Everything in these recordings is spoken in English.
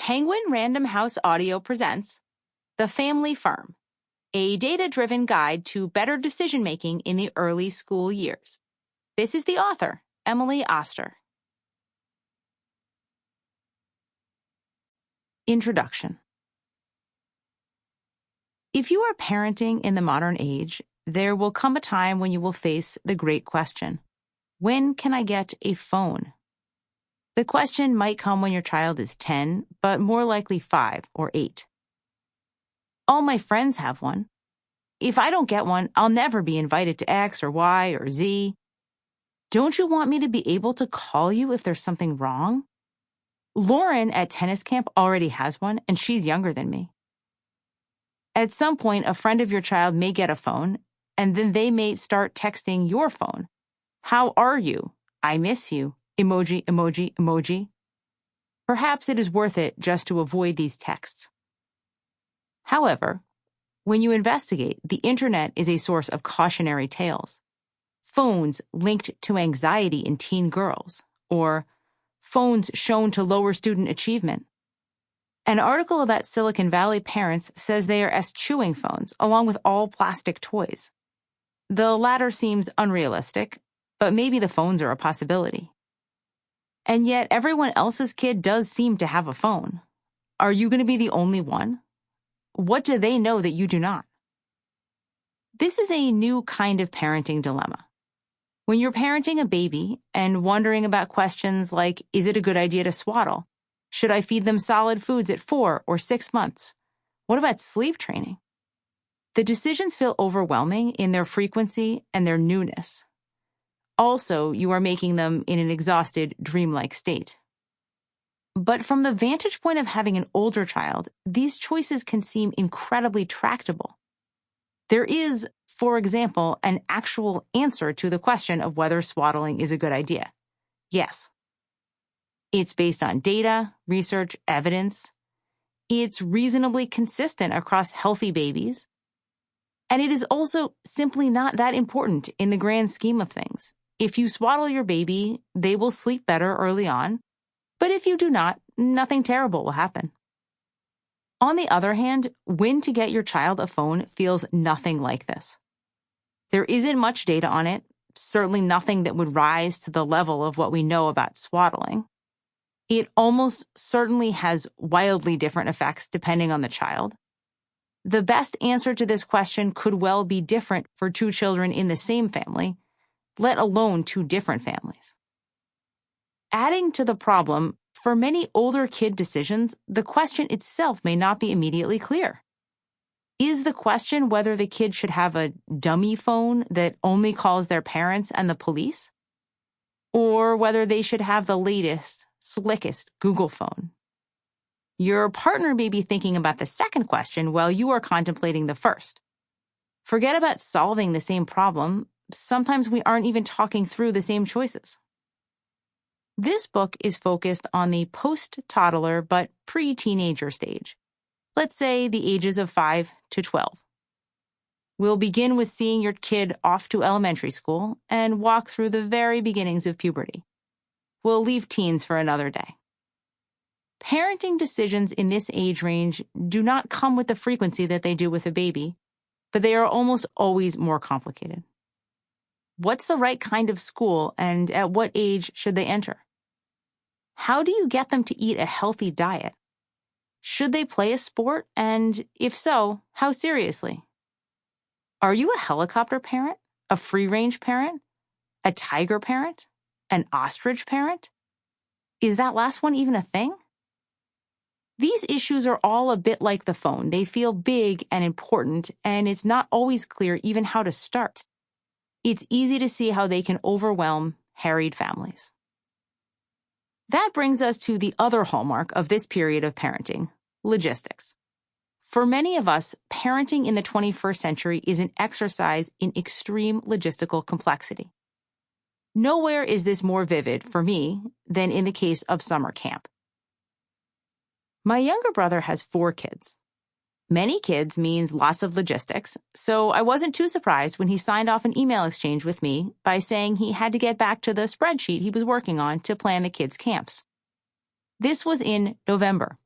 Penguin Random House Audio presents The Family Firm, a data-driven guide to better decision-making in the early school years. This is the author, Emily Oster. Introduction. If you are parenting in the modern age, there will come a time when you will face the great question: when can I get a phone? The question might come when your child is 10, but more likely 5 or 8. All my friends have one. If I don't get one, I'll never be invited to X or Y or Z. Don't you want me to be able to call you if there's something wrong? Lauren at tennis camp already has one, and she's younger than me. At some point, a friend of your child may get a phone, and then they may start texting your phone. How are you? I miss you. Emoji, emoji, emoji. Perhaps it is worth it just to avoid these texts. However, when you investigate, the internet is a source of cautionary tales. Phones linked to anxiety in teen girls, or phones shown to lower student achievement. An article about Silicon Valley parents says they are eschewing phones along with all plastic toys. The latter seems unrealistic, but maybe the phones are a possibility. And yet everyone else's kid does seem to have a phone. Are you going to be the only one? What do they know that you do not? This is a new kind of parenting dilemma. When you're parenting a baby and wondering about questions like, is it a good idea to swaddle? Should I feed them solid foods at 4 or 6 months? What about sleep training? The decisions feel overwhelming in their frequency and their newness. Also, you are making them in an exhausted, dreamlike state. But from the vantage point of having an older child, these choices can seem incredibly tractable. There is, for example, an actual answer to the question of whether swaddling is a good idea. Yes. It's based on data, research, evidence. It's reasonably consistent across healthy babies. And it is also simply not that important in the grand scheme of things. If you swaddle your baby, they will sleep better early on. But if you do not, nothing terrible will happen. On the other hand, when to get your child a phone feels nothing like this. There isn't much data on it, certainly nothing that would rise to the level of what we know about swaddling. It almost certainly has wildly different effects depending on the child. The best answer to this question could well be different for 2 children in the same family, let alone 2 different families. Adding to the problem, for many older kid decisions, the question itself may not be immediately clear. Is the question whether the kid should have a dummy phone that only calls their parents and the police? Or whether they should have the latest, slickest Google phone? Your partner may be thinking about the second question while you are contemplating the first. Forget about solving the same problem. Sometimes we aren't even talking through the same choices. This book is focused on the post-toddler but pre-teenager stage. Let's say the ages of 5 to 12. We'll begin with seeing your kid off to elementary school and walk through the very beginnings of puberty. We'll leave teens for another day. Parenting decisions in this age range do not come with the frequency that they do with a baby, but they are almost always more complicated. What's the right kind of school, and at what age should they enter? How do you get them to eat a healthy diet? Should they play a sport, and if so, how seriously? Are you a helicopter parent, a free-range parent, a tiger parent, an ostrich parent? Is that last one even a thing? These issues are all a bit like the phone. They feel big and important, and it's not always clear even how to start. It's easy to see how they can overwhelm harried families. That brings us to the other hallmark of this period of parenting, logistics. For many of us, parenting in the 21st century is an exercise in extreme logistical complexity. Nowhere is this more vivid for me than in the case of summer camp. My younger brother has 4 kids. Many kids means lots of logistics, so I wasn't too surprised when he signed off an email exchange with me by saying he had to get back to the spreadsheet he was working on to plan the kids' camps. This was in November.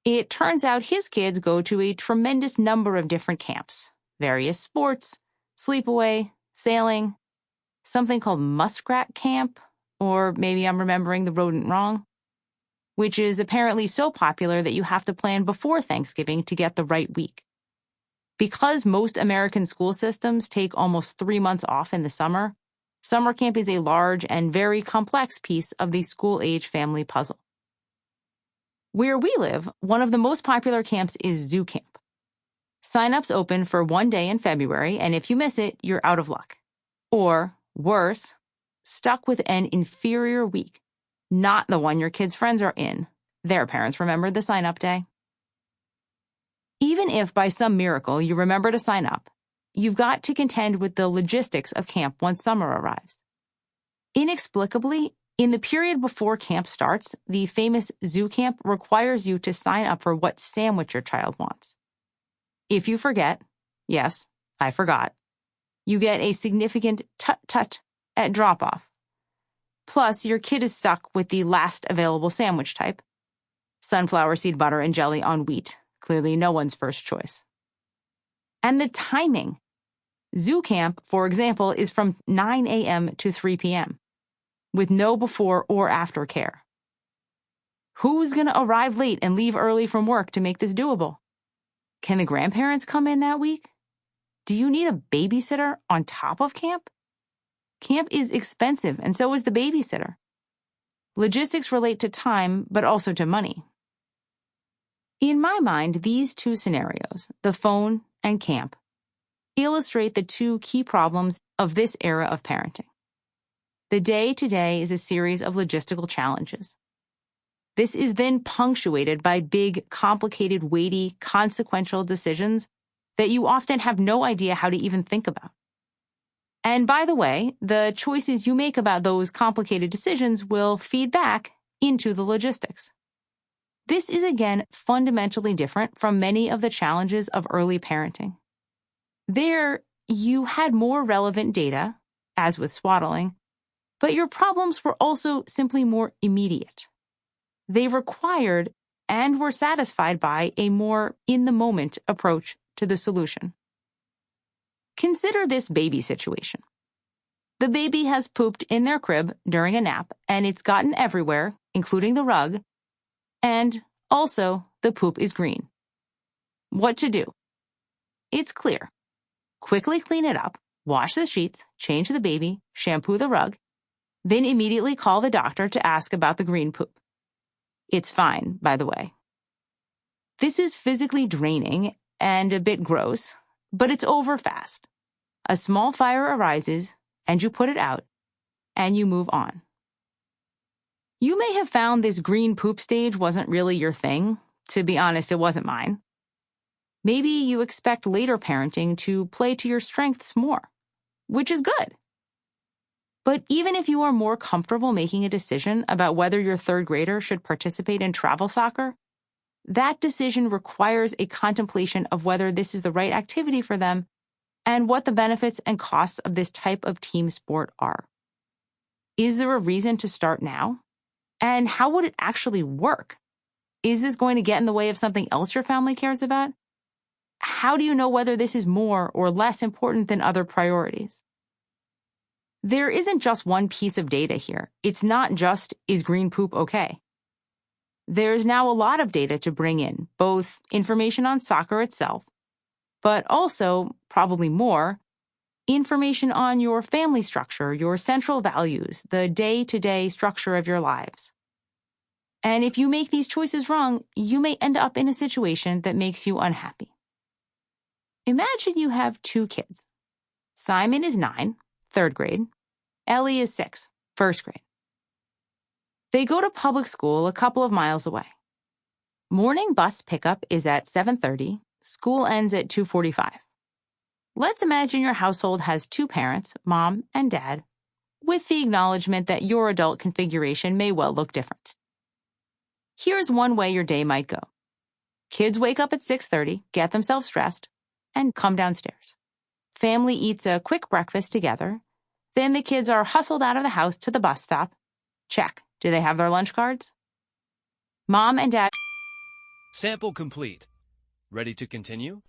It turns out his kids go to a tremendous number of different camps, various sports, sleepaway, sailing, something called muskrat camp, or maybe I'm remembering the rodent wrong, which is apparently so popular that you have to plan before Thanksgiving to get the right week. Because most American school systems take almost 3 months off in the summer camp is a large and very complex piece of the school-age family puzzle. Where we live, one of the most popular camps is Zoo Camp. Sign-ups open for 1 day in February, and if you miss it, you're out of luck. Or, worse, stuck with an inferior week, not the one your kids' friends are in. Their parents remembered the sign-up day. Even if by some miracle you remember to sign up, you've got to contend with the logistics of camp once summer arrives. Inexplicably, in the period before camp starts, the famous Zoo Camp requires you to sign up for what sandwich your child wants. If you forget, yes, I forgot, you get a significant tut-tut at drop-off. Plus, your kid is stuck with the last available sandwich type, sunflower seed butter and jelly on wheat, clearly no one's first choice. And the timing. Zoo Camp, for example, is from 9 a.m. to 3 p.m., with no before or after care. Who's going to arrive late and leave early from work to make this doable? Can the grandparents come in that week? Do you need a babysitter on top of camp? Camp is expensive, and so is the babysitter. Logistics relate to time, but also to money. In my mind, these two scenarios, the phone and camp, illustrate the two key problems of this era of parenting. The day-to-day is a series of logistical challenges. This is then punctuated by big, complicated, weighty, consequential decisions that you often have no idea how to even think about. And by the way, the choices you make about those complicated decisions will feed back into the logistics. This is again fundamentally different from many of the challenges of early parenting. There, you had more relevant data, as with swaddling, but your problems were also simply more immediate. They required and were satisfied by a more in-the-moment approach to the solution. Consider this baby situation. The baby has pooped in their crib during a nap, and it's gotten everywhere, including the rug, and also the poop is green. What to do? It's clear. Quickly clean it up, wash the sheets, change the baby, shampoo the rug, then immediately call the doctor to ask about the green poop. It's fine, by the way. This is physically draining and a bit gross, but it's over fast. A small fire arises, and you put it out, and you move on. You may have found this green poop stage wasn't really your thing. To be honest, it wasn't mine. Maybe you expect later parenting to play to your strengths more, which is good. But even if you are more comfortable making a decision about whether your third grader should participate in travel soccer, that decision requires a contemplation of whether this is the right activity for them and what the benefits and costs of this type of team sport are. Is there a reason to start now? And how would it actually work? Is this going to get in the way of something else your family cares about? How do you know whether this is more or less important than other priorities? There isn't just one piece of data here. It's not just, is green poop okay? There's now a lot of data to bring in, both information on soccer itself, but also, probably more, information on your family structure, your central values, the day-to-day structure of your lives. And if you make these choices wrong, you may end up in a situation that makes you unhappy. Imagine you have 2 kids. Simon is 9, 3rd grade. Ellie is 6, 1st grade. They go to public school a couple of miles away. Morning bus pickup is at 7:30. School ends at 2:45. Let's imagine your household has 2 parents, mom and dad, with the acknowledgement that your adult configuration may well look different. Here's one way your day might go. Kids wake up at 6:30, get themselves dressed, and come downstairs. Family eats a quick breakfast together. Then the kids are hustled out of the house to the bus stop. Check. Do they have their lunch cards? Mom and dad Sample complete. Ready to continue?